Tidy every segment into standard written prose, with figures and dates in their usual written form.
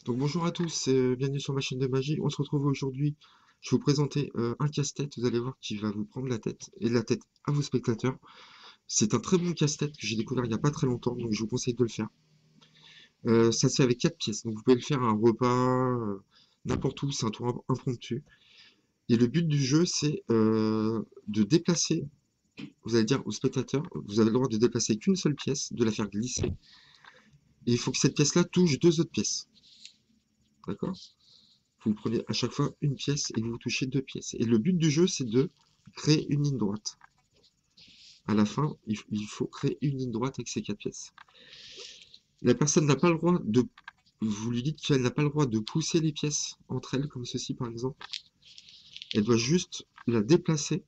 Donc bonjour à tous, bienvenue sur ma chaîne de magie. On se retrouve aujourd'hui. Je vais vous présenter un casse-tête, vous allez voir, qui va vous prendre la tête, et la tête à vos spectateurs. C'est un très bon casse-tête que j'ai découvert il n'y a pas très longtemps, donc je vous conseille de le faire. Ça se fait avec 4 pièces, donc vous pouvez le faire à un repas, n'importe où, c'est un tour impromptu. Et le but du jeu, c'est de déplacer, vous allez dire aux spectateurs, vous avez le droit de déplacer qu'une seule pièce, de la faire glisser. Et il faut que cette pièce-là touche deux autres pièces. D'accord? Vous prenez à chaque fois une pièce et vous touchez deux pièces. Et le but du jeu, c'est de créer une ligne droite. À la fin, il faut créer une ligne droite avec ces 4 pièces. La personne n'a pas le droit de... Vous lui dites qu'elle n'a pas le droit de pousser les pièces entre elles, comme ceci par exemple. Elle doit juste la déplacer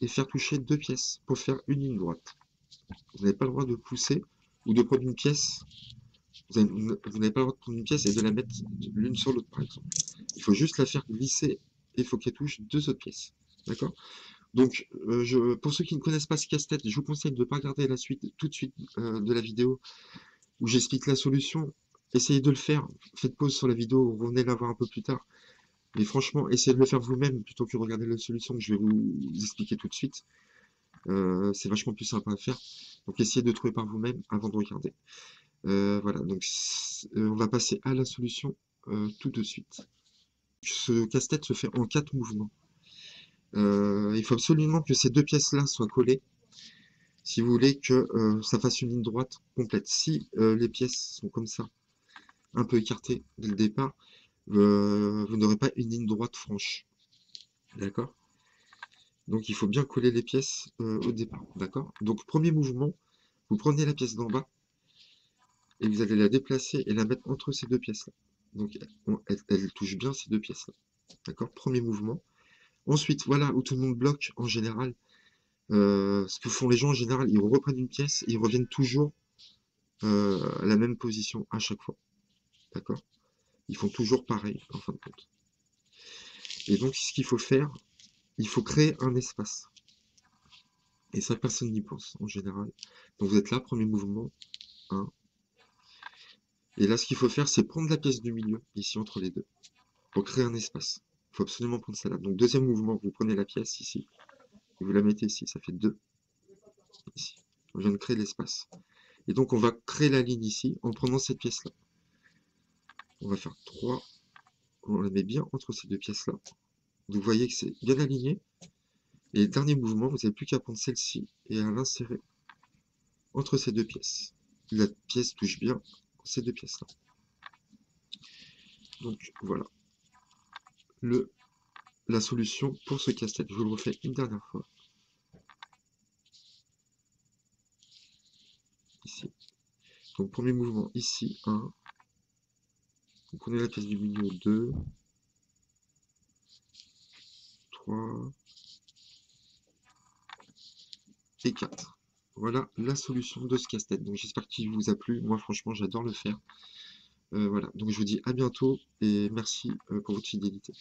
et faire toucher deux pièces pour faire une ligne droite. Vous n'avez pas le droit de pousser ou de prendre une pièce. Vous n'avez pas le droit de prendre une pièce et de la mettre l'une sur l'autre, par exemple. Il faut juste la faire glisser et il faut qu'elle touche deux autres pièces. D'accord? Donc, pour ceux qui ne connaissent pas ce casse-tête, je vous conseille de ne pas regarder la suite tout de suite de la vidéo où j'explique la solution. Essayez de le faire, faites pause sur la vidéo, revenez la voir un peu plus tard. Mais franchement, essayez de le faire vous-même plutôt que de regarder la solution que je vais vous expliquer tout de suite. C'est vachement plus simple à faire. Donc essayez de trouver par vous-même avant de regarder. Voilà, donc on va passer à la solution tout de suite. Ce casse-tête se fait en 4 mouvements. Il faut absolument que ces deux pièces-là soient collées si vous voulez que ça fasse une ligne droite complète. Si les pièces sont comme ça, un peu écartées dès le départ, vous n'aurez pas une ligne droite franche. D'accord? Donc il faut bien coller les pièces au départ. D'accord? Donc premier mouvement, vous prenez la pièce d'en bas et vous allez la déplacer et la mettre entre ces deux pièces-là. Donc elle touche bien ces deux pièces-là. D'accord? Premier mouvement. Ensuite, voilà où tout le monde bloque en général. Ce que font les gens en général, ils reprennent une pièce et ils reviennent toujours à la même position à chaque fois. D'accord? Ils font toujours pareil, en fin de compte. Et donc, ce qu'il faut faire, il faut créer un espace. Et ça, personne n'y pense, en général. Donc, vous êtes là, premier mouvement, 1. Et là, ce qu'il faut faire, c'est prendre la pièce du milieu, ici, entre les deux, pour créer un espace. Il faut absolument prendre ça là. Donc, deuxième mouvement, vous prenez la pièce ici, et vous la mettez ici, ça fait 2, ici. On vient de créer l'espace. Et donc, on va créer la ligne ici, en prenant cette pièce-là. On va faire 3, on la met bien entre ces deux pièces-là. Vous voyez que c'est bien aligné. Et dernier mouvement, vous n'avez plus qu'à prendre celle-ci et à l'insérer entre ces deux pièces. La pièce touche bien ces deux pièces-là. Donc voilà la solution pour ce casse-tête. Je vous le refais une dernière fois. Ici. Donc premier mouvement ici, 1. Vous prenez la pièce du milieu, 2, 3 et 4. Voilà la solution de ce casse-tête. Donc j'espère qu'il vous a plu. Moi franchement j'adore le faire. Voilà, donc je vous dis à bientôt et merci pour votre fidélité.